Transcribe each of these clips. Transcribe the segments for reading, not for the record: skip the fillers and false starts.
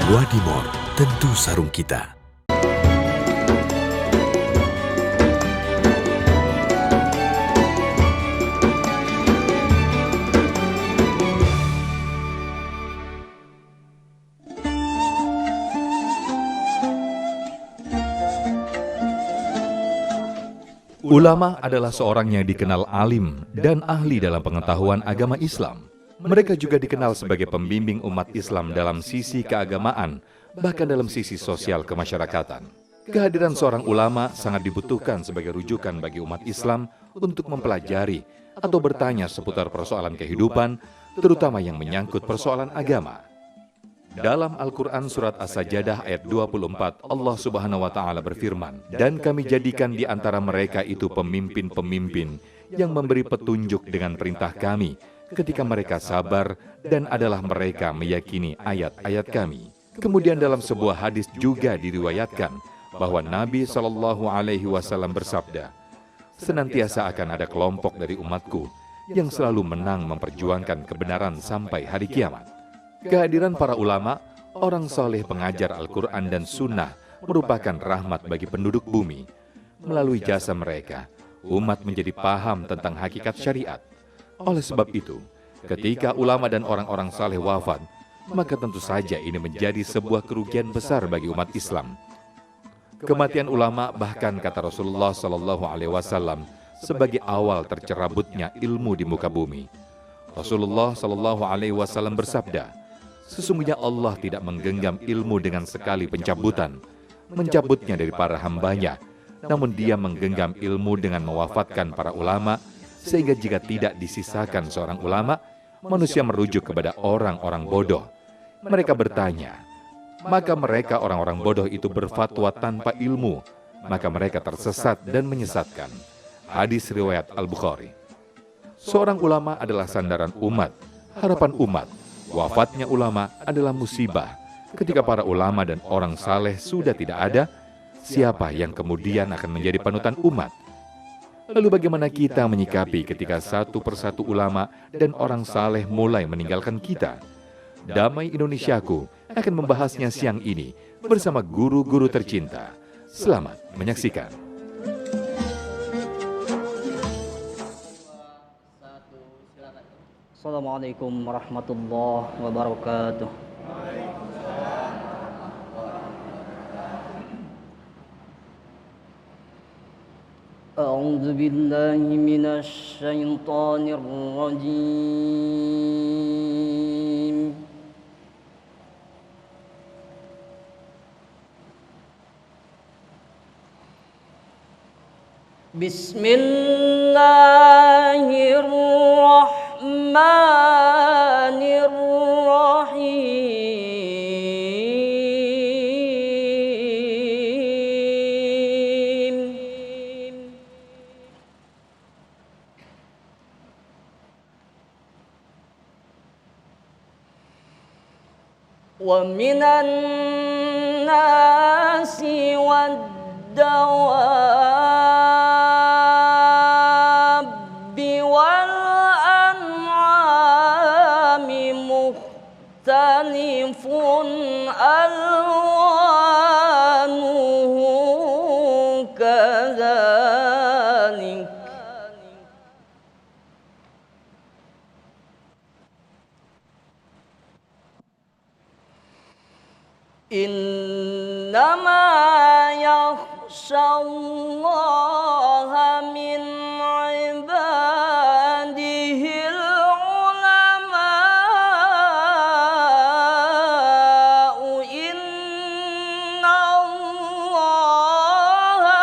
Wadimor, tentu sarung kita. Ulama adalah seorang yang dikenal alim dan ahli dalam pengetahuan agama Islam. Mereka juga dikenal sebagai pembimbing umat Islam dalam sisi keagamaan, bahkan dalam sisi sosial kemasyarakatan. Kehadiran seorang ulama sangat dibutuhkan sebagai rujukan bagi umat Islam untuk mempelajari atau bertanya seputar persoalan kehidupan, terutama yang menyangkut persoalan agama. Dalam Al-Quran Surat As-Sajdah ayat 24, Allah Subhanahu wa Ta'ala berfirman, "Dan kami jadikan di antara mereka itu pemimpin-pemimpin yang memberi petunjuk dengan perintah kami, ketika mereka sabar dan adalah mereka meyakini ayat-ayat kami." Kemudian dalam sebuah hadis juga diriwayatkan bahwa Nabi SAW bersabda, "Senantiasa akan ada kelompok dari umatku yang selalu menang memperjuangkan kebenaran sampai hari kiamat." Kehadiran para ulama, orang soleh pengajar Al-Quran dan Sunnah merupakan rahmat bagi penduduk bumi. Melalui jasa mereka, umat menjadi paham tentang hakikat syariat. Oleh sebab itu, ketika ulama dan orang-orang saleh wafat, maka tentu saja ini menjadi sebuah kerugian besar bagi umat Islam. Kematian ulama, bahkan kata Rasulullah SAW, sebagai awal tercerabutnya ilmu di muka bumi. Rasulullah SAW bersabda, "Sesungguhnya Allah tidak menggenggam ilmu dengan sekali pencabutan, mencabutnya dari para hambanya, namun Dia menggenggam ilmu dengan mewafatkan para ulama, sehingga jika tidak disisakan seorang ulama, manusia merujuk kepada orang-orang bodoh. Mereka bertanya, maka mereka orang-orang bodoh itu berfatwa tanpa ilmu, maka mereka tersesat dan menyesatkan." Hadis riwayat Al-Bukhari. Seorang ulama adalah sandaran umat, harapan umat. Wafatnya ulama adalah musibah. Ketika para ulama dan orang saleh sudah tidak ada, siapa yang kemudian akan menjadi panutan umat? Lalu bagaimana kita menyikapi ketika satu persatu ulama dan orang saleh mulai meninggalkan kita? Damai Indonesiaku akan membahasnya siang ini bersama guru-guru tercinta. Selamat menyaksikan. Assalamualaikum warahmatullahi wabarakatuh. A'udzu billahi minasy syaithanir rajim. Bismillahirrahmanirrahim. Wa minan nasi wad-dawabi wal an'ami mukhtalifun alwanuhu kadzalik. Innama yakhshallaha min ibadihil ulama'u. Innallaha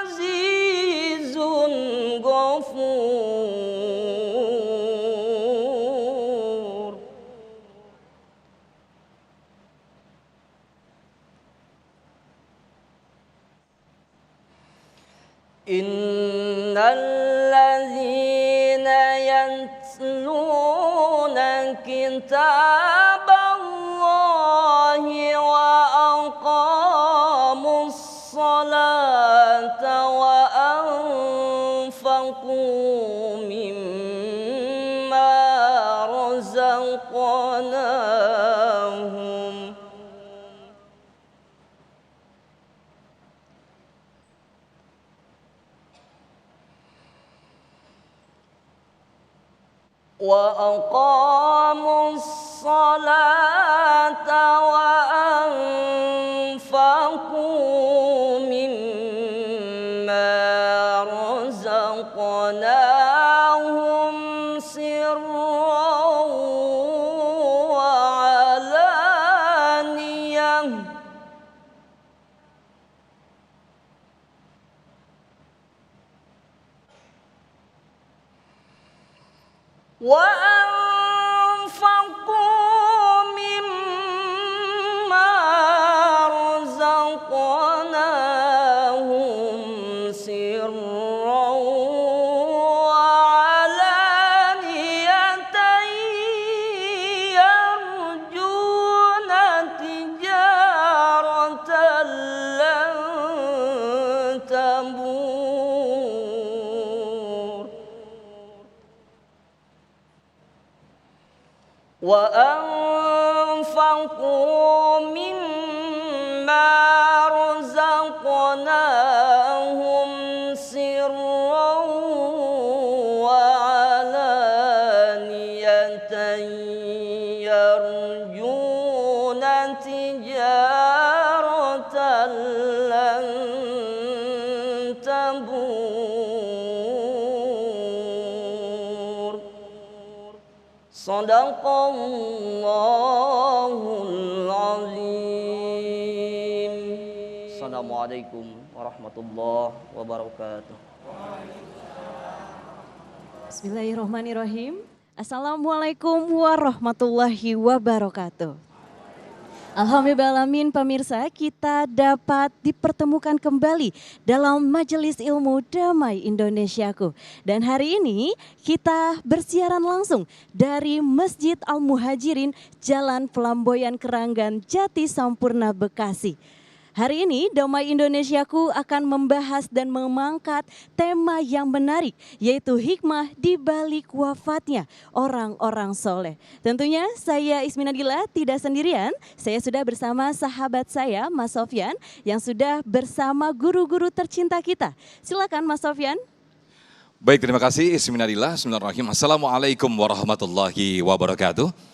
azizun ghafur. Innal ladzina yatluna kitaballahi wa aqamus salata wa anfaqu mimma razaqnahum وأقاموا الصلاة وأنفقوا مما رزقناهم سرا وعلانية وأنفقوا مما رزقناهم سرا وعلانية يرجون تجارة لن تبور وأنفقوا مما رزقناهم سرا وعلانية يرجون تجارة لن تبور صدق الله العظيم. Assalamualaikum warahmatullahi wabarakatuh. Bismillahirrahmanirrahim. Assalamualaikum warahmatullahi wabarakatuh. Alhamdulillahirrahmanirrahim, pemirsa, kita dapat dipertemukan kembali dalam Majelis Ilmu Damai Indonesiaku. Dan hari ini kita bersiaran langsung dari Masjid Al-Muhajirin, Jalan Pelamboyan Keranggan, Jati Sampurna, Bekasi. Hari ini Damai Indonesiaku akan membahas dan mengangkat tema yang menarik, yaitu hikmah di balik wafatnya orang-orang soleh. Tentunya saya Ismi Nadila tidak sendirian, saya sudah bersama sahabat saya Mas Sofyan yang sudah bersama guru-guru tercinta kita. Silakan Mas Sofyan. Baik, terima kasih Ismi Nadila. Bismillahirrahmanirrahim. Assalamualaikum warahmatullahi wabarakatuh.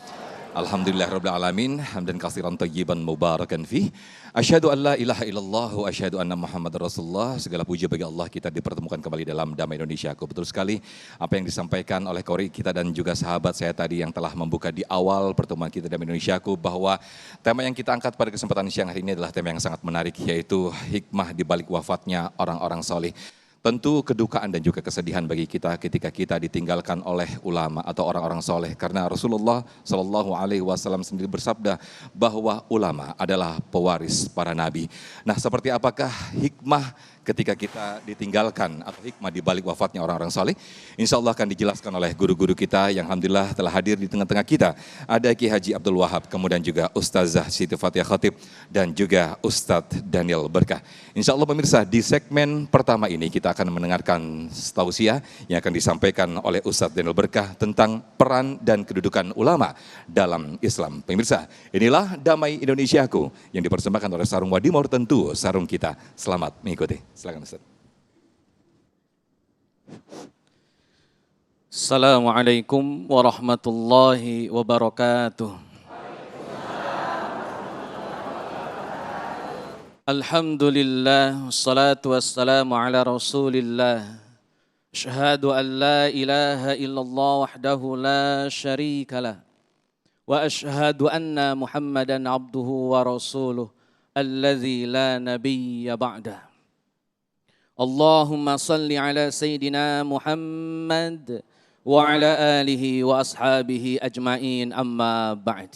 Alhamdulillahirabbil alamin, hamdan katsiran thayyiban mubarakan fih. Asyhadu an la ilaha illallah wa asyhadu anna Muhammadar Rasulullah. Segala puji bagi Allah, kita dipertemukan kembali dalam Damai Indonesiaku. Betul sekali apa yang disampaikan oleh Kori kita dan juga sahabat saya tadi yang telah membuka di awal pertemuan kita Damai Indonesiaku, bahwa tema yang kita angkat pada kesempatan siang hari ini adalah tema yang sangat menarik, yaitu hikmah di balik wafatnya orang-orang soleh. Tentu kedukaan dan juga kesedihan bagi kita ketika kita ditinggalkan oleh ulama atau orang-orang soleh, karena Rasulullah Shallallahu Alaihi Wasallam sendiri bersabda bahwa ulama adalah pewaris para nabi. Nah, seperti apakah hikmah ketika kita ditinggalkan atau hikmah di balik wafatnya orang-orang soleh? Insya Allah akan dijelaskan oleh guru-guru kita yang alhamdulillah telah hadir di tengah-tengah kita. Ada Ki Haji Abdul Wahab, kemudian juga Ustazah Siti Fatihah Khatib, dan juga Ustadz Daniel Berkah. Insya Allah pemirsa, di segmen pertama ini kita akan mendengarkan tausiah yang akan disampaikan oleh Ustadz Daniel Berkah tentang peran dan kedudukan ulama dalam Islam. Pemirsa, inilah Damai Indonesiaku yang dipersembahkan oleh Sarung Wadimor, tentu sarung kita. Selamat mengikuti. Silakan Ustaz. Assalamualaikum warahmatullahi wabarakatuh. Alhamdulillah, wassalatu wassalamu ala rasulillah. Asyhadu an la ilaha illallah wahdahu la syarikalah. Wa asyhadu anna Muhammadan abduhu wa rasuluh alladzi la nabiyya ba'dah. Allahumma salli ala Sayyidina Muhammad wa ala alihi wa ashabihi ajma'in, amma ba'd.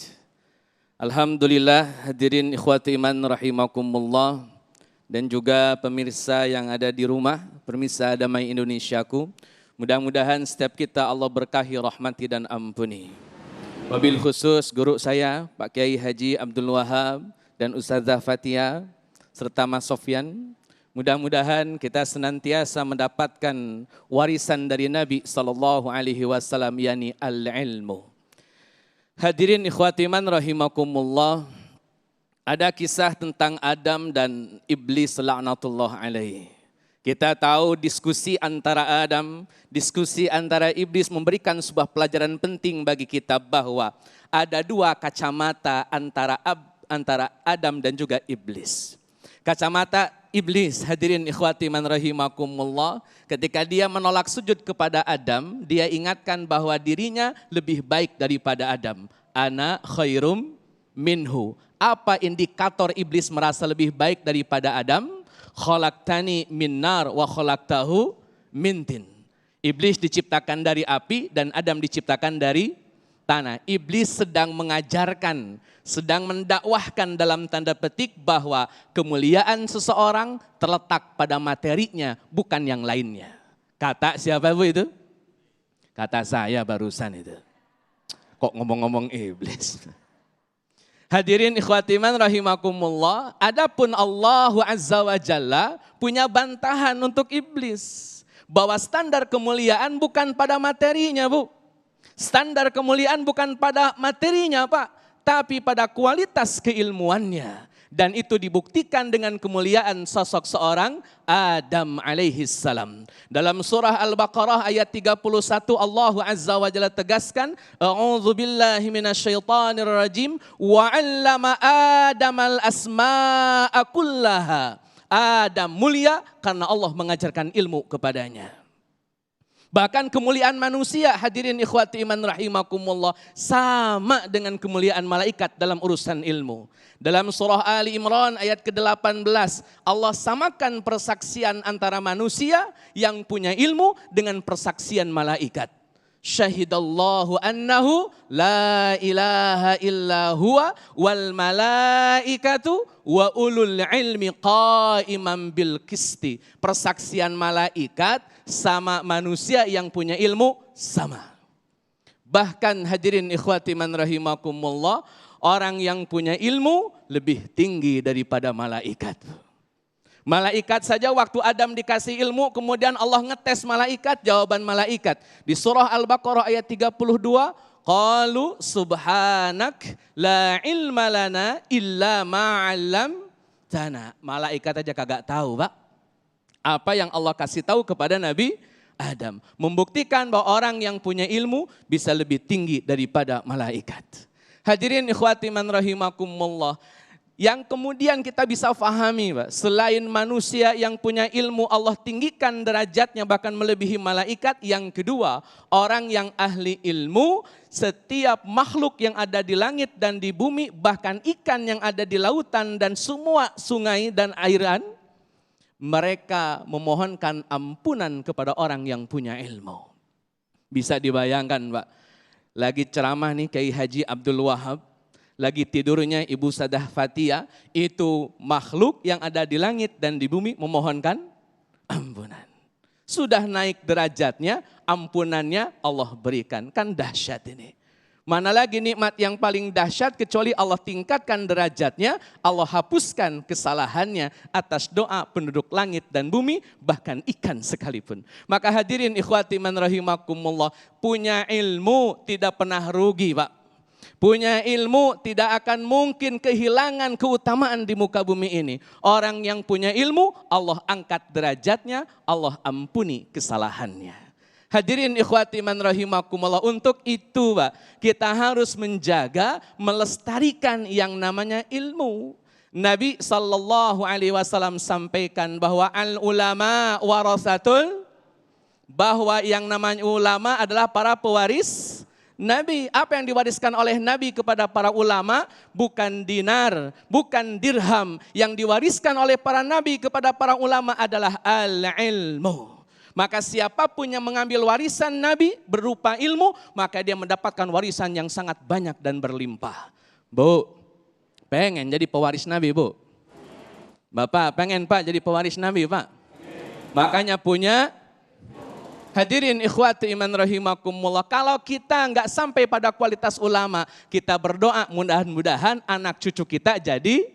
Alhamdulillah, hadirin ikhwati iman rahimakumullah, dan juga pemirsa yang ada di rumah, pemirsa Damai Indonesiaku. Mudah-mudahan setiap kita Allah berkahi, rahmati dan ampuni. Wabil khusus guru saya Pak Kiai Haji Abdul Wahab dan Ustazah Fatihah serta Mas Sofyan. Mudah-mudahan kita senantiasa mendapatkan warisan dari Nabi sallallahu alaihi wasallam, yakni al-ilmu. Hadirin ikhwati iman rahimakumullah, ada kisah tentang Adam dan iblis laknatullah alaihi. Kita tahu diskusi antara Adam, diskusi antara iblis memberikan sebuah pelajaran penting bagi kita bahwa ada dua kacamata antara Adam dan juga iblis. Kacamata iblis, hadirin ikhwati man rahimakumullah, ketika dia menolak sujud kepada Adam, dia ingatkan bahwa dirinya lebih baik daripada Adam. Ana khairum minhu. Apa indikator iblis merasa lebih baik daripada Adam? Khalaqtani min nar wa khalaqtahu min tin. Iblis diciptakan dari api dan Adam diciptakan dari tanah. Iblis sedang mengajarkan, sedang mendakwahkan dalam tanda petik bahwa kemuliaan seseorang terletak pada materinya, bukan yang lainnya. Kata siapa bu itu? Kata saya barusan itu. Kok ngomong-ngomong iblis? Hadirin ikhwatiman rahimakumullah, adapun Allah Azza wa Jalla punya bantahan untuk iblis. Bahwa standar kemuliaan bukan pada materinya bu. Standar kemuliaan bukan pada materinya Pak, tapi pada kualitas keilmuannya. Dan itu dibuktikan dengan kemuliaan sosok seorang Adam alaihissalam. Dalam surah Al-Baqarah ayat 31 Allah Azza wa Jalla tegaskan, A'udzu billahi minasyaitonir rajim wa 'allama Adamal asma'a kullaha. Adam mulia karena Allah mengajarkan ilmu kepadanya. Bahkan kemuliaan manusia, hadirin ikhwati iman rahimakumullah, sama dengan kemuliaan malaikat dalam urusan ilmu. Dalam surah Ali Imran ayat ke-18, Allah samakan persaksian antara manusia yang punya ilmu dengan persaksian malaikat. Syahidallahu annahu la ilaha illa huwa wal malaikatu wa ulul ilmi qaiman bil qisti. Persaksian malaikat sama manusia yang punya ilmu sama. Bahkan hadirin ikhwati man rahimakumullah, orang yang punya ilmu lebih tinggi daripada malaikat. Malaikat saja waktu Adam dikasih ilmu, kemudian Allah ngetes malaikat, jawaban malaikat. Di surah Al-Baqarah ayat 32, qalu subhanak la ilma lana illa ma'allamtana. Malaikat aja kagak tahu Pak. Apa yang Allah kasih tahu kepada Nabi Adam. Membuktikan bahwa orang yang punya ilmu bisa lebih tinggi daripada malaikat. Hadirin ikhwati man rahimakumullah. Yang kemudian kita bisa fahami, Pak, selain manusia yang punya ilmu Allah tinggikan derajatnya bahkan melebihi malaikat. Yang kedua, orang yang ahli ilmu, setiap makhluk yang ada di langit dan di bumi, bahkan ikan yang ada di lautan dan semua sungai dan airan, mereka memohonkan ampunan kepada orang yang punya ilmu. Bisa dibayangkan Pak, lagi ceramah nih Kiai Haji Abdul Wahab, lagi tidurnya Ibu Sadah Fatia, itu makhluk yang ada di langit dan di bumi memohonkan ampunan. Sudah naik derajatnya, ampunannya Allah berikan. Kan dahsyat ini. Mana lagi nikmat yang paling dahsyat kecuali Allah tingkatkan derajatnya, Allah hapuskan kesalahannya atas doa penduduk langit dan bumi, bahkan ikan sekalipun. Maka hadirin ikhwati man rahimakumullah, punya ilmu tidak pernah rugi Pak. Punya ilmu tidak akan mungkin kehilangan keutamaan di muka bumi ini. Orang yang punya ilmu, Allah angkat derajatnya, Allah ampuni kesalahannya. Hadirin ikhwati man rahimakumullah, untuk itu Pak, kita harus menjaga, melestarikan yang namanya ilmu. Nabi SAW sampaikan bahwa al-ulama warasatul, bahwa yang namanya ulama adalah para pewaris Nabi. Apa yang diwariskan oleh Nabi kepada para ulama? Bukan dinar, bukan dirham. Yang diwariskan oleh para Nabi kepada para ulama adalah al-ilmu. Maka siapapun yang mengambil warisan Nabi berupa ilmu, maka dia mendapatkan warisan yang sangat banyak dan berlimpah. Bu, pengen jadi pewaris Nabi Bu? Bapak pengen Pak jadi pewaris Nabi Pak? Makanya punya. Hadirin ikhwati iman rahimakumullah, kalau kita nggak sampai pada kualitas ulama, kita berdoa mudah-mudahan anak cucu kita jadi.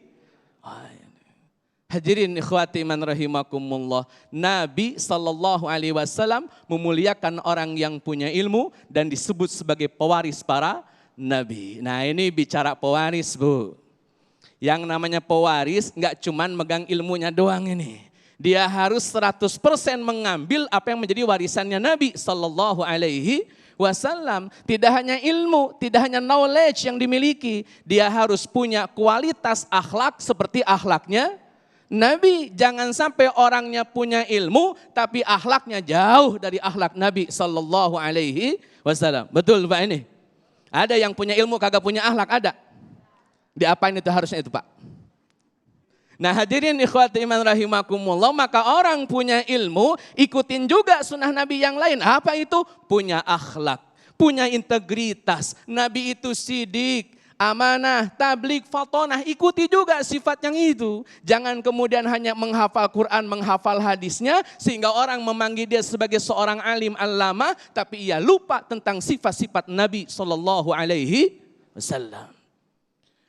Hadirin ikhwati iman rahimakumullah, Nabi SAW memuliakan orang yang punya ilmu dan disebut sebagai pewaris para nabi. Nah ini bicara pewaris Bu. Yang namanya pewaris nggak cuman megang ilmunya doang ini. Dia harus 100% mengambil apa yang menjadi warisannya Nabi Sallallahu Alaihi Wasallam. Tidak hanya ilmu, tidak hanya knowledge yang dimiliki, dia harus punya kualitas akhlak seperti akhlaknya Nabi. Jangan sampai orangnya punya ilmu tapi akhlaknya jauh dari akhlak Nabi Sallallahu Alaihi Wasallam. Betul Pak ini? Ada yang punya ilmu kagak punya akhlak, ada? Diapain itu harusnya itu Pak? Nah hadirin ikhwati iman rahimakumullah, maka orang punya ilmu ikutin juga sunnah Nabi yang lain. Apa itu? Punya akhlak, punya integritas. Nabi itu sidik, amanah, tabligh, fatonah, ikuti juga sifat yang itu. Jangan kemudian hanya menghafal Quran, menghafal hadisnya sehingga orang memanggil dia sebagai seorang alim allama, tapi ia lupa tentang sifat-sifat Nabi Sallallahu Alaihi Wasallam.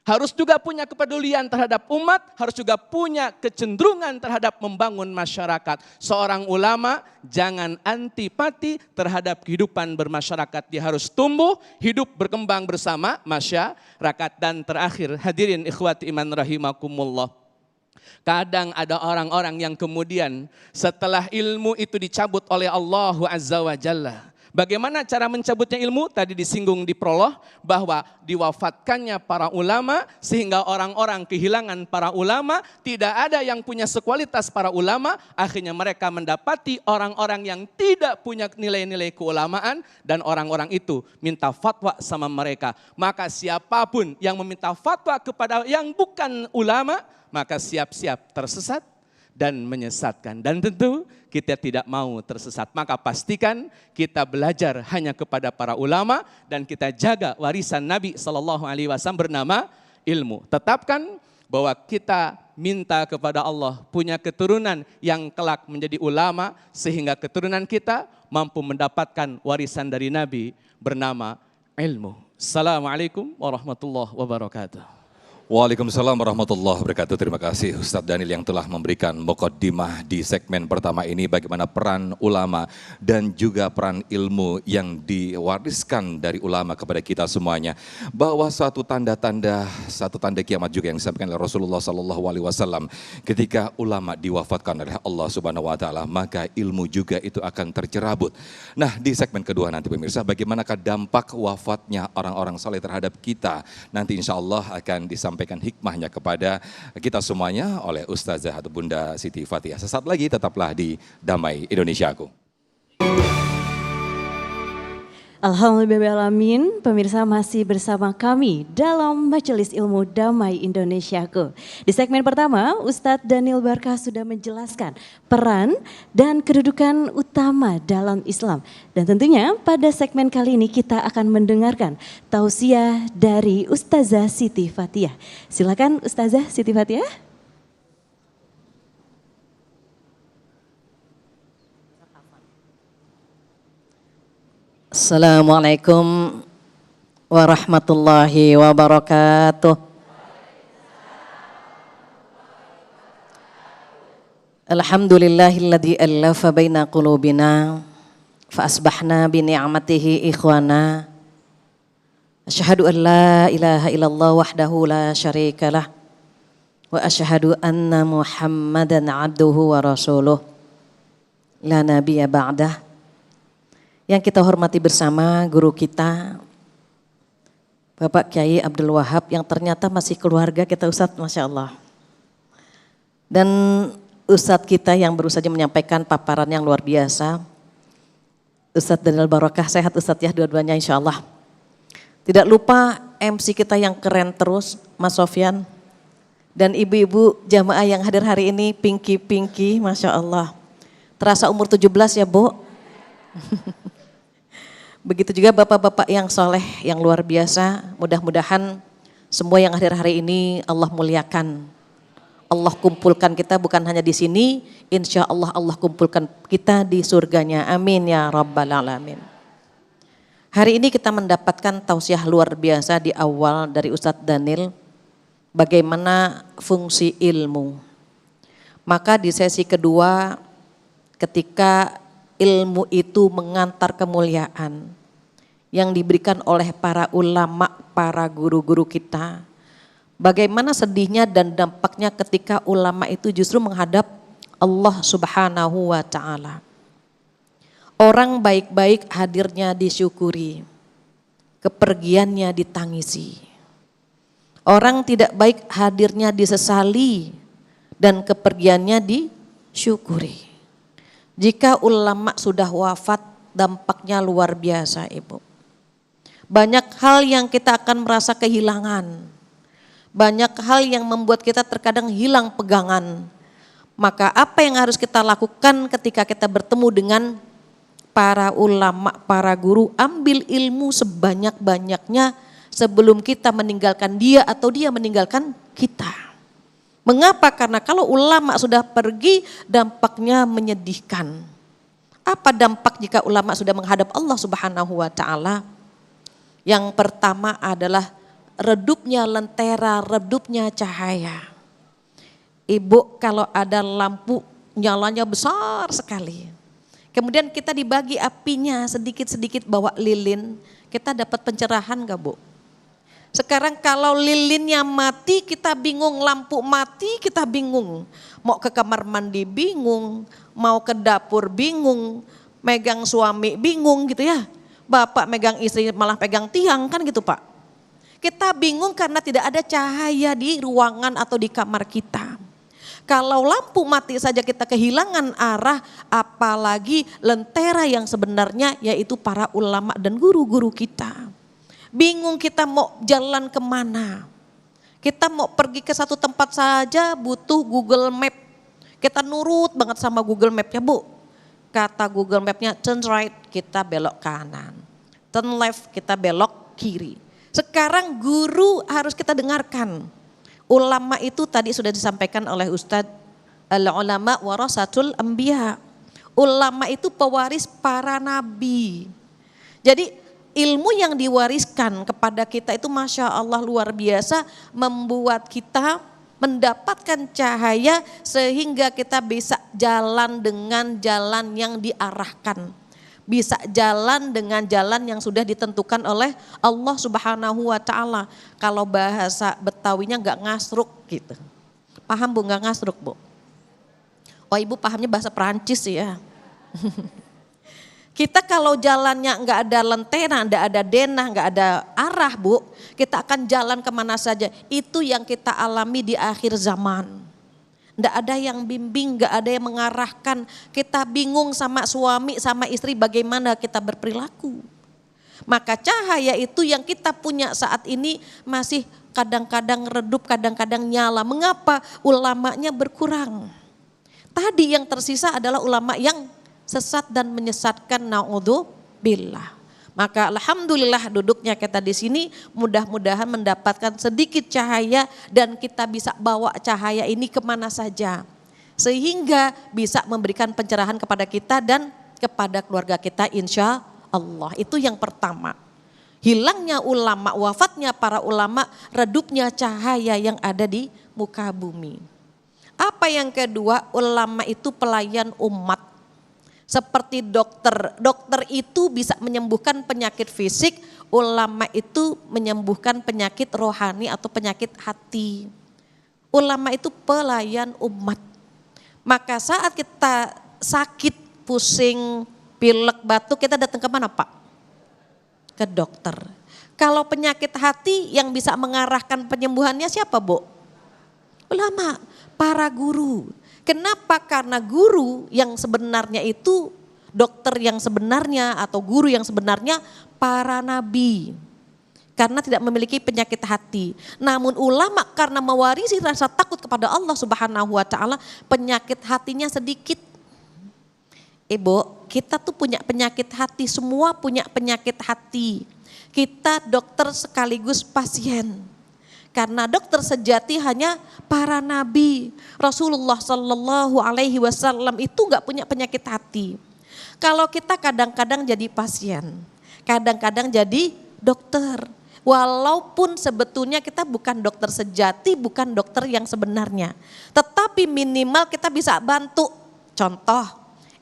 Harus juga punya kepedulian terhadap umat, harus juga punya kecenderungan terhadap membangun masyarakat. Seorang ulama jangan antipati terhadap kehidupan bermasyarakat. Dia harus tumbuh, hidup berkembang bersama masyarakat. Dan terakhir, hadirin ikhwati iman rahimakumullah. Kadang ada orang-orang yang kemudian setelah ilmu itu dicabut oleh Allah Azza wa Jalla. Bagaimana cara mencabutnya ilmu? Tadi disinggung di prolog bahwa diwafatkannya para ulama sehingga orang-orang kehilangan para ulama. Tidak ada yang punya sekualitas para ulama. Akhirnya mereka mendapati orang-orang yang tidak punya nilai-nilai keulamaan dan orang-orang itu minta fatwa sama mereka. Maka siapapun yang meminta fatwa kepada yang bukan ulama, maka siap-siap tersesat dan menyesatkan. Dan tentu kita tidak mau tersesat. Maka pastikan kita belajar hanya kepada para ulama dan kita jaga warisan Nabi SAW bernama ilmu. Tetapkan bahwa kita minta kepada Allah punya keturunan yang kelak menjadi ulama sehingga keturunan kita mampu mendapatkan warisan dari Nabi bernama ilmu. Assalamualaikum warahmatullahi wabarakatuh. Waalaikumsalam warahmatullahi wabarakatuh. Terima kasih Ustadz Daniel yang telah memberikan muqaddimah di segmen pertama ini bagaimana peran ulama dan juga peran ilmu yang diwariskan dari ulama kepada kita semuanya. Bahwa satu tanda kiamat juga yang disampaikan oleh Rasulullah SAW ketika ulama diwafatkan oleh Allah Subhanahu Wa Taala, maka ilmu juga itu akan tercerabut. Nah di segmen kedua nanti pemirsa, bagaimanakah dampak wafatnya orang-orang saleh terhadap kita? Nanti insya Allah akan disampaikan hikmahnya kepada kita semuanya oleh Ustazah atau Bunda Siti Fathiah. Sesaat lagi tetaplah di Damai Indonesiaku. Alhamdulillahirrahmanirrahim, pemirsa masih bersama kami dalam Majelis Ilmu Damai Indonesiaku. Di segmen pertama, Ustadz Daniel Barkah sudah menjelaskan peran dan kedudukan utama dalam Islam. Dan tentunya pada segmen kali ini kita akan mendengarkan tausiah dari Ustazah Siti Fathiah. Silakan Ustazah Siti Fathiah. Assalamualaikum warahmatullahi wabarakatuh. Alhamdulillahilladzi allafa baina qulubina fa asbahna bi ni'matihi ikhwana. Asyhadu an la ilaha illallah wahdahu la syarikalah wa asyhadu anna Muhammadan abduhu wa rasuluh la nabiyya ba'dah. Yang kita hormati bersama guru kita Bapak Kiai Abdul Wahab yang ternyata masih keluarga kita Ustadz, Masya Allah. Dan Ustadz kita yang baru saja menyampaikan paparan yang luar biasa, Ustadz Daniel Barokah, sehat Ustadz ya dua-duanya insya Allah. Tidak lupa MC kita yang keren terus, Mas Sofyan. Dan ibu-ibu jamaah yang hadir hari ini, Pinky, Masya Allah. Terasa umur 17 ya Bu. Begitu juga bapak-bapak yang soleh, yang luar biasa. Mudah-mudahan semua yang hadir hari ini Allah muliakan. Allah kumpulkan kita bukan hanya di sini, insya Allah Allah kumpulkan kita di surganya. Amin ya rabbal alamin. Hari ini kita mendapatkan tausiah luar biasa di awal dari Ustadz Daniel. Bagaimana fungsi ilmu. Maka di sesi kedua ketika ilmu itu mengantar kemuliaan yang diberikan oleh para ulama, para guru-guru kita. Bagaimana sedihnya dan dampaknya ketika ulama itu justru menghadap Allah Subhanahu wa Ta'ala. Orang baik-baik hadirnya disyukuri, kepergiannya ditangisi. Orang tidak baik hadirnya disesali dan kepergiannya disyukuri. Jika ulama sudah wafat, dampaknya luar biasa, Ibu. Banyak hal yang kita akan merasa kehilangan. Banyak hal yang membuat kita terkadang hilang pegangan. Maka apa yang harus kita lakukan ketika kita bertemu dengan para ulama, para guru? Ambil ilmu sebanyak-banyaknya sebelum kita meninggalkan dia atau dia meninggalkan kita. Mengapa? Karena kalau ulama sudah pergi, dampaknya menyedihkan. Apa dampak jika ulama sudah menghadap Allah Subhanahu wa Ta'ala? Yang pertama adalah redupnya lentera, redupnya cahaya. Ibu, kalau ada lampu nyalanya besar sekali, kemudian kita dibagi apinya sedikit-sedikit bawa lilin, kita dapat pencerahan gak, Bu? Sekarang kalau lilinnya mati kita bingung, lampu mati kita bingung. Mau ke kamar mandi bingung, mau ke dapur bingung, megang suami bingung gitu ya. Bapak megang istri malah pegang tiang kan gitu Pak. Kita bingung karena tidak ada cahaya di ruangan atau di kamar kita. Kalau lampu mati saja kita kehilangan arah, apalagi lentera yang sebenarnya yaitu para ulama dan guru-guru kita. Bingung kita mau jalan kemana. Kita mau pergi ke satu tempat saja butuh Google Map. Kita nurut banget sama Google Map-nya, Bu. Kata Google Map-nya turn right, kita belok kanan. Turn left, kita belok kiri. Sekarang guru harus kita dengarkan. Ulama itu tadi sudah disampaikan oleh Ustadz, al-ulama warasatul anbiya. Ulama itu pewaris para nabi. Jadi ilmu yang diwariskan kepada kita itu Masya Allah luar biasa, membuat kita mendapatkan cahaya sehingga kita bisa jalan dengan jalan yang diarahkan. Bisa jalan dengan jalan yang sudah ditentukan oleh Allah Subhanahu wa Ta'ala. Kalau bahasa Betawinya nggak ngasruk gitu. Paham Bu, nggak ngasruk Bu? Oh Ibu pahamnya bahasa Perancis ya. Kita kalau jalannya nggak ada lentera, nggak ada denah, nggak ada arah Bu, kita akan jalan kemana saja. Itu yang kita alami di akhir zaman. Nggak ada yang bimbing, nggak ada yang mengarahkan. Kita bingung sama suami, sama istri bagaimana kita berperilaku. Maka cahaya itu yang kita punya saat ini masih kadang-kadang redup, kadang-kadang nyala. Mengapa? Ulamanya berkurang. Tadi yang tersisa adalah ulama yang sesat dan menyesatkan, naudzubillah. Maka alhamdulillah duduknya kita di sini mudah-mudahan mendapatkan sedikit cahaya dan kita bisa bawa cahaya ini kemana saja. Sehingga bisa memberikan pencerahan kepada kita dan kepada keluarga kita insya Allah. Itu yang pertama. Hilangnya ulama, wafatnya para ulama, redupnya cahaya yang ada di muka bumi. Apa yang kedua? Ulama itu pelayan umat. Seperti dokter, dokter itu bisa menyembuhkan penyakit fisik, ulama itu menyembuhkan penyakit rohani atau penyakit hati. Ulama itu pelayan umat. Maka saat kita sakit, pusing, pilek, batuk, kita datang ke mana Pak? Ke dokter. Kalau penyakit hati yang bisa mengarahkan penyembuhannya siapa Bu? Ulama, para guru. Kenapa? Karena guru yang sebenarnya itu, dokter yang sebenarnya atau guru yang sebenarnya para nabi. Karena tidak memiliki penyakit hati. Namun ulama karena mewarisi rasa takut kepada Allah Subhanahu wa Ta'ala, penyakit hatinya sedikit. Ibu, kita tuh punya penyakit hati, semua punya penyakit hati. Kita dokter sekaligus pasien. Karena dokter sejati hanya para nabi. Rasulullah Sallallahu Alaihi Wasallam itu nggak punya penyakit hati. Kalau kita kadang-kadang jadi pasien, kadang-kadang jadi dokter. Walaupun sebetulnya kita bukan dokter sejati, bukan dokter yang sebenarnya. Tetapi minimal kita bisa bantu. Contoh,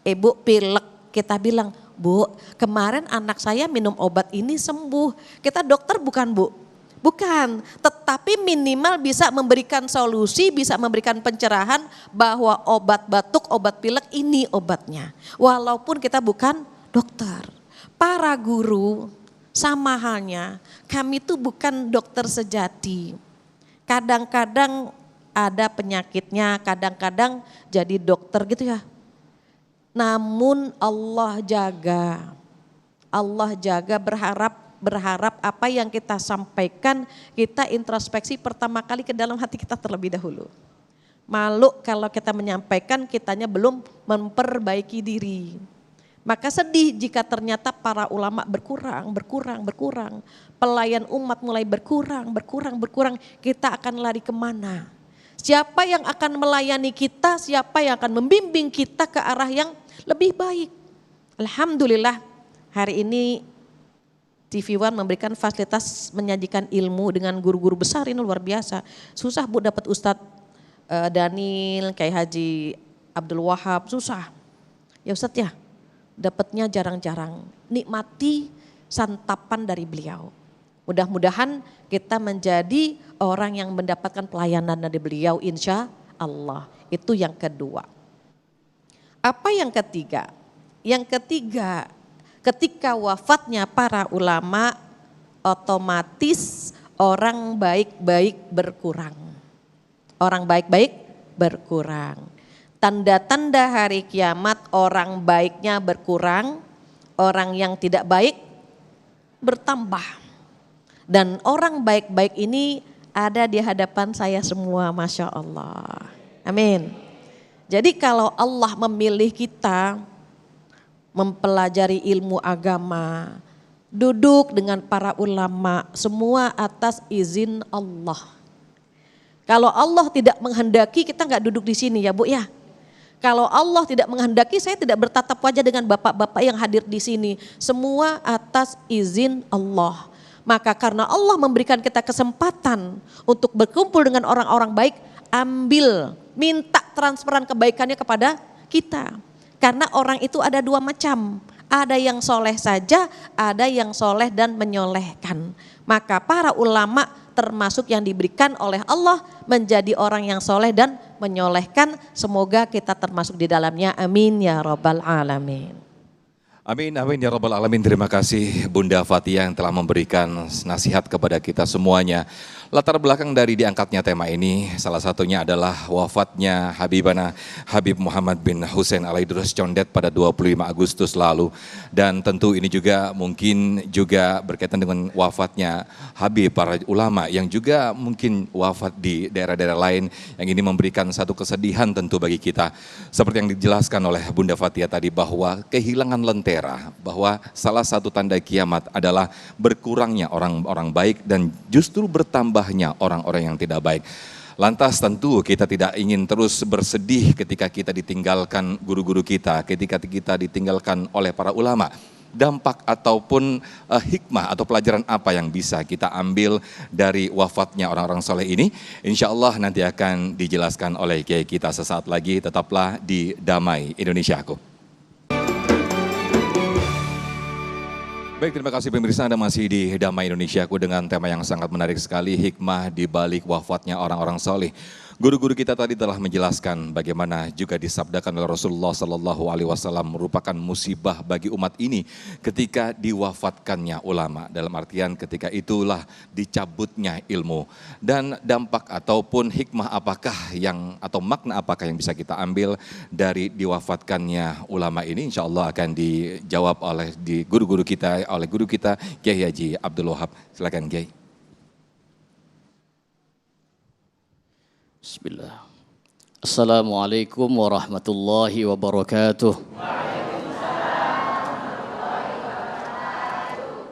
ibu pilek, kita bilang, Bu, kemarin anak saya minum obat ini sembuh. Kita dokter bukan Bu? Bukan, tetapi minimal bisa memberikan solusi, bisa memberikan pencerahan bahwa obat batuk, obat pilek ini obatnya. Walaupun kita bukan dokter. Para guru sama halnya, kami itu bukan dokter sejati. Kadang-kadang ada penyakitnya, kadang-kadang jadi dokter gitu ya. Namun Allah jaga, berharap apa yang kita sampaikan, kita introspeksi pertama kali ke dalam hati kita terlebih dahulu. Malu kalau kita menyampaikan kitanya belum memperbaiki diri. Maka sedih jika ternyata para ulama berkurang. Pelayan umat mulai berkurang. Kita akan lari kemana? Siapa yang akan melayani kita, siapa yang akan membimbing kita ke arah yang lebih baik? Alhamdulillah hari ini TV One memberikan fasilitas menyajikan ilmu dengan guru-guru besar, ini luar biasa. Susah Bu dapat Ustadz Daniel, Kiai Haji Abdul Wahab, susah. Ya Ustadz ya, dapatnya jarang-jarang. Nikmati santapan dari beliau. Mudah-mudahan kita menjadi orang yang mendapatkan pelayanan dari beliau insya Allah. Itu yang kedua. Apa yang ketiga? Yang ketiga, ketika wafatnya para ulama, otomatis orang baik-baik berkurang. Orang baik-baik berkurang. Tanda-tanda hari kiamat orang baiknya berkurang, orang yang tidak baik bertambah. Dan orang baik-baik ini ada di hadapan saya semua, Masya Allah. Amin. Jadi kalau Allah memilih kita mempelajari ilmu agama, duduk dengan para ulama, semua atas izin Allah. Kalau Allah tidak menghendaki kita nggak duduk di sini ya Bu ya. Kalau Allah tidak menghendaki saya tidak bertatap wajah dengan bapak-bapak yang hadir di sini. Semua atas izin Allah. Maka karena Allah memberikan kita kesempatan untuk berkumpul dengan orang-orang baik, ambil, minta transferan kebaikannya kepada kita. Karena orang itu ada dua macam, ada yang soleh saja, ada yang soleh dan menyolehkan. Maka para ulama termasuk yang diberikan oleh Allah menjadi orang yang soleh dan menyolehkan. Semoga kita termasuk di dalamnya, amin ya rabbal alamin. Amin, amin ya rabbal alamin. Terima kasih Bunda Fathia yang telah memberikan nasihat kepada kita semuanya. Latar belakang dari diangkatnya tema ini salah satunya adalah wafatnya Habibana Habib Muhammad bin Hussein Alaidrus Condet pada 25 Agustus lalu. Dan tentu ini juga mungkin juga berkaitan dengan wafatnya Habib para ulama yang juga mungkin wafat di daerah-daerah lain, yang ini memberikan satu kesedihan tentu bagi kita. Seperti yang dijelaskan oleh Bunda Fathia tadi bahwa kehilangan lentera, bahwa salah satu tanda kiamat adalah berkurangnya orang-orang baik dan justru bertambahnya orang-orang yang tidak baik. Lantas tentu kita tidak ingin terus bersedih ketika kita ditinggalkan guru-guru kita, ketika kita ditinggalkan oleh para ulama. Dampak ataupun hikmah atau pelajaran apa yang bisa kita ambil dari wafatnya orang-orang soleh ini, insya Allah nanti akan dijelaskan oleh kiai kita sesaat lagi. Tetaplah di Damai Indonesiaku. Baik, terima kasih pemirsa, Anda masih di Damai Indonesiaku dengan tema yang sangat menarik sekali, hikmah di balik wafatnya orang-orang soleh. Guru-guru kita tadi telah menjelaskan bagaimana juga disabdakan oleh Rasulullah SAW merupakan musibah bagi umat ini ketika diwafatkannya ulama. Dalam artian ketika itulah dicabutnya ilmu. Dan dampak ataupun hikmah apakah yang atau makna apakah yang bisa kita ambil dari diwafatkannya ulama ini, insya Allah akan dijawab oleh guru-guru kita, oleh guru kita Kiai Haji Abdul Wahab. Silakan Kiai. Bismillah. Assalamualaikum warahmatullahi wabarakatuh.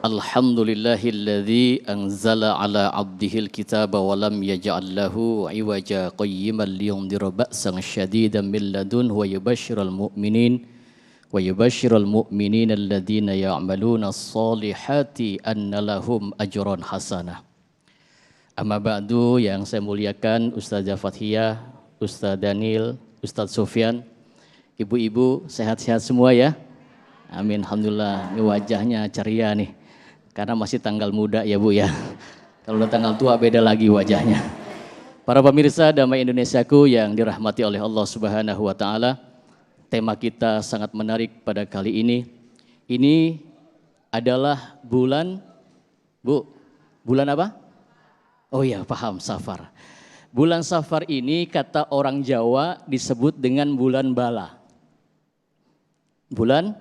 Alhamdulillahilladzi anzala ala abdihil kitaba wa lam yaj'al lahu iwaja qayyiman liyundhira ba'san syadidan min ladun wa yubashshiral mu'minin alladhina ya'maluna as-solihati anna lahum ajran hasanah. Amma ba'du, yang saya muliakan Ustazah Fathia, Ustaz Daniel, Ustaz Sofyan, ibu-ibu sehat-sehat semua ya. Amin, alhamdulillah. Ini wajahnya ceria nih, karena masih tanggal muda ya Bu ya. Kalau udah tanggal tua beda lagi wajahnya. Para pemirsa Damai Indonesiaku yang dirahmati oleh Allah Subhanahu wa taala, tema kita sangat menarik pada kali ini. Ini adalah bulan bulan apa? Oh iya, paham, Safar. Bulan Safar ini kata orang Jawa disebut dengan bulan bala. Bulan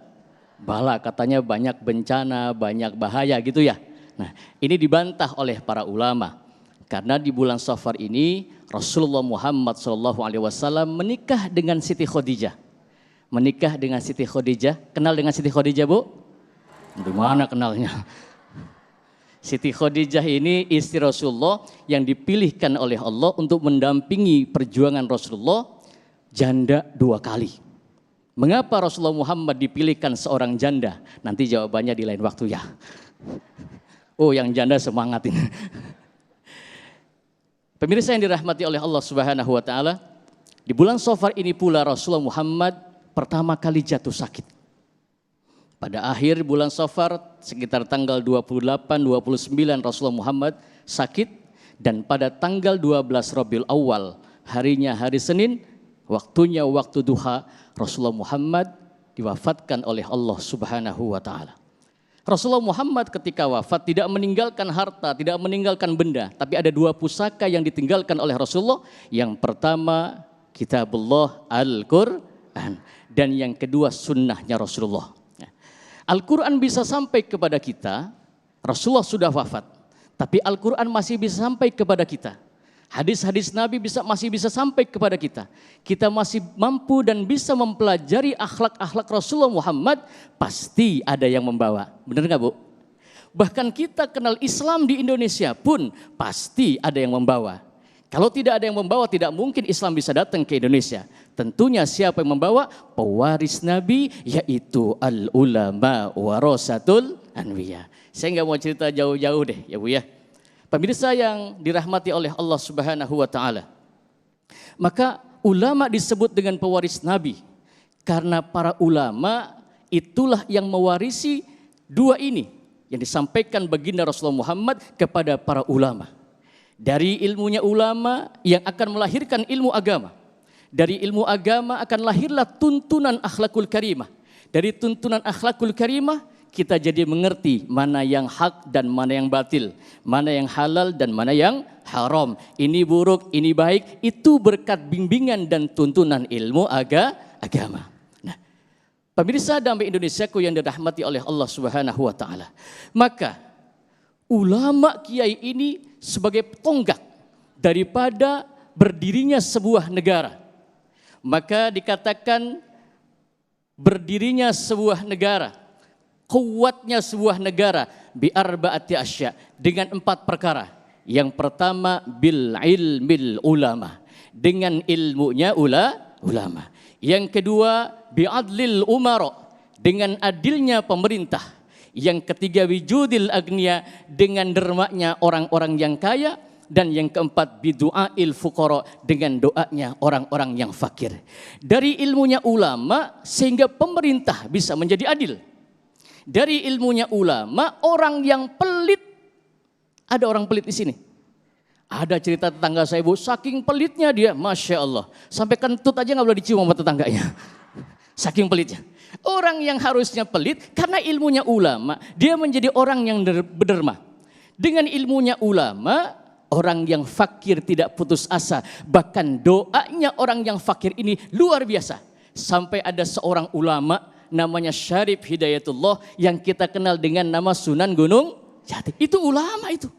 bala, katanya banyak bencana, banyak bahaya gitu ya. Nah, ini dibantah oleh para ulama. Karena di bulan Safar ini Rasulullah Muhammad SAW menikah dengan Siti Khadijah. Menikah dengan Siti Khadijah. Kenal dengan Siti Khadijah, Bu? Di mana kenalnya? Siti Khadijah ini istri Rasulullah yang dipilihkan oleh Allah untuk mendampingi perjuangan Rasulullah, janda 2 kali. Mengapa Rasulullah Muhammad dipilihkan seorang janda? Nanti jawabannya di lain waktu ya. Oh, yang janda semangat ini. Pemirsa yang dirahmati oleh Allah Subhanahu wa taala, di bulan Safar ini pula Rasulullah Muhammad pertama kali jatuh sakit. Pada akhir bulan Safar sekitar tanggal 28-29 Rasulullah Muhammad sakit, dan pada tanggal 12 Rabiul Awal, harinya hari Senin, waktunya waktu duha, Rasulullah Muhammad diwafatkan oleh Allah Subhanahu wa taala. Rasulullah Muhammad ketika wafat tidak meninggalkan harta, tidak meninggalkan benda, tapi ada 2 pusaka yang ditinggalkan oleh Rasulullah. Yang pertama Kitabullah Al-Quran, dan yang kedua sunnahnya Rasulullah. Al-Quran bisa sampai kepada kita, Rasulullah sudah wafat, tapi Al-Quran masih bisa sampai kepada kita. Hadis-hadis Nabi masih bisa sampai kepada kita. Kita masih mampu dan bisa mempelajari akhlak-akhlak Rasulullah Muhammad, pasti ada yang membawa. Benar nggak, Bu? Bahkan kita kenal Islam di Indonesia pun pasti ada yang membawa. Kalau tidak ada yang membawa, tidak mungkin Islam bisa datang ke Indonesia. Tentunya siapa yang membawa? Pewaris Nabi, yaitu al-ulama warasatul anbiya. Saya nggak mau cerita jauh-jauh deh ya Bu ya. Pemirsa yang dirahmati oleh Allah Subhanahu wa taala. Maka ulama disebut dengan pewaris Nabi. Karena para ulama itulah yang mewarisi 2 ini yang disampaikan baginda Rasulullah Muhammad kepada para ulama. Dari ilmunya ulama yang akan melahirkan ilmu agama. Dari ilmu agama akan lahirlah tuntunan akhlakul karimah. Dari tuntunan akhlakul karimah kita jadi mengerti mana yang hak dan mana yang batil. Mana yang halal dan mana yang haram. Ini buruk, ini baik. Itu berkat bimbingan dan tuntunan ilmu agama. Nah, pemirsa Damai Indonesiaku yang dirahmati oleh Allah Subhanahu wa taala. Maka ulama kiai ini sebagai tonggak daripada berdirinya sebuah negara. Maka dikatakan berdirinya sebuah negara, kuatnya sebuah negara bi'arba'ati asya, dengan 4 perkara. Yang pertama bil ilmil ulama, dengan ilmunya ulama. Yang kedua bi'adlil umara, dengan adilnya pemerintah. Yang ketiga wijudil agniya, dengan dermaknya orang-orang yang kaya. Dan yang keempat bidu'ail fuqara, dengan doanya orang-orang yang fakir. Dari ilmunya ulama sehingga pemerintah bisa menjadi adil. Dari ilmunya ulama orang yang pelit, ada orang pelit di sini. Ada cerita tetangga saya Bu, saking pelitnya dia, Masya Allah, sampai kentut aja nggak boleh dicium sama tetangganya. Saking pelitnya. Orang yang harusnya pelit karena ilmunya ulama, dia menjadi orang yang berderma. Dengan ilmunya ulama, orang yang fakir tidak putus asa. Bahkan doanya orang yang fakir ini luar biasa. Sampai ada seorang ulama namanya Syarif Hidayatullah yang kita kenal dengan nama Sunan Gunung Jati. Itu ulama itu.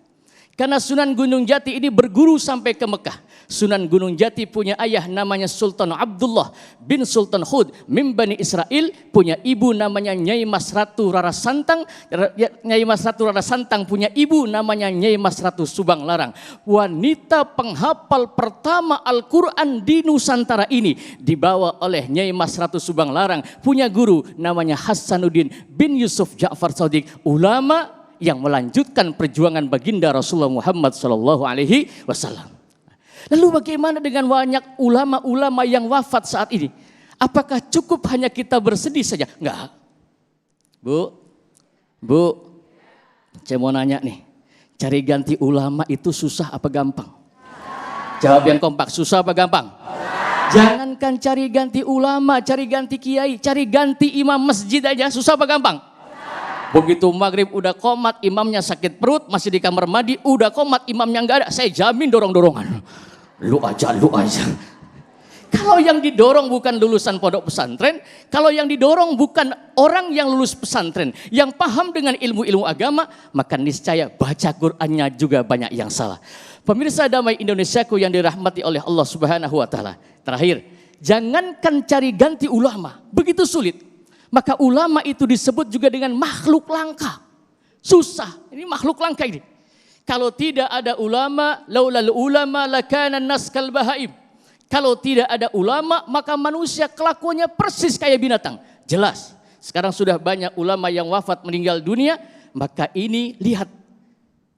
Karena Sunan Gunung Jati ini berguru sampai ke Mekah. Sunan Gunung Jati punya ayah namanya Sultan Abdullah bin Sultan Hud min Bani Israel, punya ibu namanya Nyai Mas Ratu Rara Santang. Nyai Mas Ratu Rara Santang punya ibu namanya Nyai Mas Ratu Subang Larang. Wanita penghafal pertama Al-Quran di Nusantara ini dibawa oleh Nyai Mas Ratu Subang Larang, punya guru namanya Hasanuddin bin Yusuf Ja'far Shadiq, ulama yang melanjutkan perjuangan baginda Rasulullah Muhammad SAW. Lalu bagaimana dengan banyak ulama-ulama yang wafat saat ini? Apakah cukup hanya kita bersedih saja? Enggak. Bu, saya mau nanya nih. Cari ganti ulama itu susah apa gampang? Jawab yang kompak, susah apa gampang? Jangankan cari ganti ulama, cari ganti kiai, cari ganti imam masjid aja susah apa gampang? Begitu maghrib udah qomat, imamnya sakit perut, masih di kamar mandi, udah qomat, imamnya nggak ada, saya jamin dorong-dorongan. Lu aja. Kalau yang didorong bukan lulusan pondok pesantren, kalau yang didorong bukan orang yang lulus pesantren, yang paham dengan ilmu-ilmu agama, maka niscaya baca Qur'annya juga banyak yang salah. Pemirsa Damai Indonesiaku yang dirahmati oleh Allah Subhanahu wa taala. Terakhir, jangankan cari ganti ulama, begitu sulit. Maka ulama itu disebut juga dengan makhluk langka. Susah, ini makhluk langka ini. Kalau tidak ada ulama, laulal ulama lakana nas kal bahaim. Kalau tidak ada ulama, maka manusia kelakuannya persis kayak binatang. Jelas, sekarang sudah banyak ulama yang wafat meninggal dunia, maka ini lihat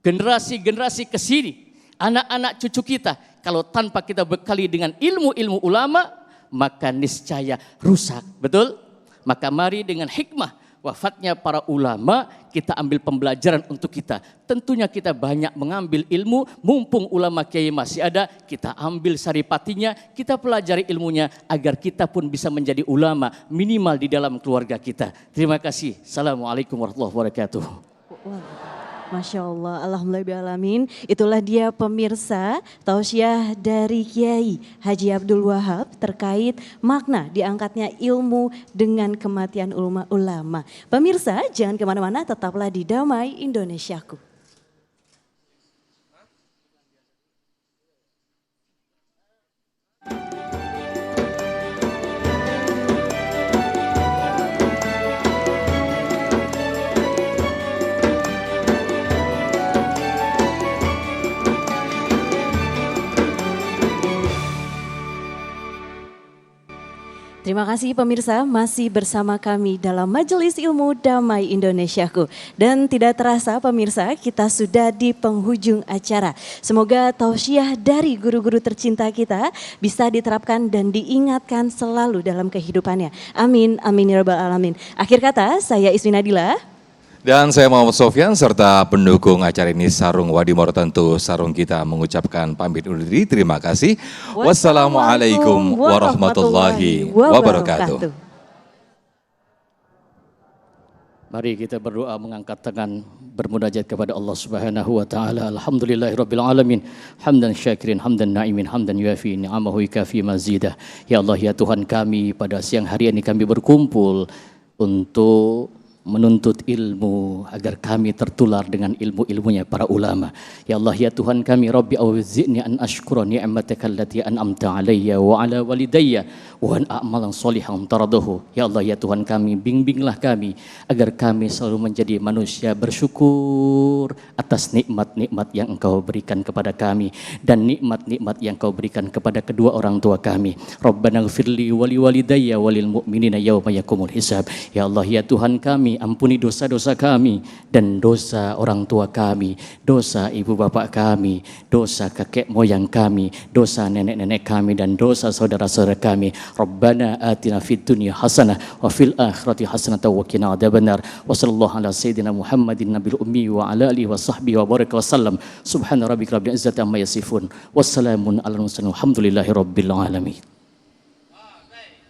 generasi-generasi ke sini, anak-anak cucu kita, kalau tanpa kita bekali dengan ilmu-ilmu ulama, maka niscaya rusak. Betul? Maka mari dengan hikmah wafatnya para ulama, kita ambil pembelajaran untuk kita. Tentunya kita banyak mengambil ilmu, mumpung ulama kiai masih ada, kita ambil saripatinya, kita pelajari ilmunya, agar kita pun bisa menjadi ulama, minimal di dalam keluarga kita. Terima kasih. Assalamualaikum warahmatullahi wabarakatuh. Masya Allah, alhamdulillahirrahmanirrahim. Itulah dia pemirsa tausiah dari Kiai Haji Abdul Wahab terkait makna diangkatnya ilmu dengan kematian ulama. Pemirsa jangan kemana-mana, tetaplah di Damai Indonesiaku. Terima kasih pemirsa, masih bersama kami dalam Majelis Ilmu Damai Indonesiaku. Dan tidak terasa pemirsa, kita sudah di penghujung acara. Semoga tausiah dari guru-guru tercinta kita bisa diterapkan dan diingatkan selalu dalam kehidupannya. Amin, amin ya rabbal alamin. Akhir kata, saya Ismi Nadila. Dan saya Muhammad Sofyan serta pendukung acara ini Sarung Wadimor, tentu Sarung kita mengucapkan pamit undur diri. Terima kasih. Wassalamualaikum warahmatullahi wabarakatuh. Mari kita berdoa mengangkat tangan bermunajat kepada Allah Subhanahu wa taala. Alhamdulillahirabbil alamin. Hamdan syakirin, hamdan naimin, hamdan yuafi ni'amahu yukafi mazidah. Ya Allah ya Tuhan kami, pada siang hari ini kami berkumpul untuk menuntut ilmu agar kami tertular dengan ilmu-ilmunya para ulama. Ya Allah ya Tuhan kami, Rabbi auzi'ni an ashkura ni'mataka allati an'amta alayya wa ala walidayya wa an a'malan sholihan taradahu. Ya Allah ya Tuhan kami, bimbinglah kami agar kami selalu menjadi manusia bersyukur atas nikmat-nikmat yang Engkau berikan kepada kami dan nikmat-nikmat yang Engkau berikan kepada kedua orang tua kami. Rabbana ighfirli wa li walidayya wa lil mu'minina yauma yaqumul hisab. Ya Allah ya Tuhan kami, ampuni dosa-dosa kami dan dosa orang tua kami, dosa ibu bapak kami, dosa kakek moyang kami, dosa nenek-nenek kami dan dosa saudara-saudara kami. Rabbana atina fid dunya hasanah wa fil akhirati hasanah wa qina adzabannar. Wa sallallahu ala sayyidina Muhammadin nabiyil ummi wa ala alihi wa sahbihi wa baraka wasallam. Subhana rabbika rabbil izzati amma yasifun. Wassalamun ala mursalin. Alhamdulillahi rabbil alamin.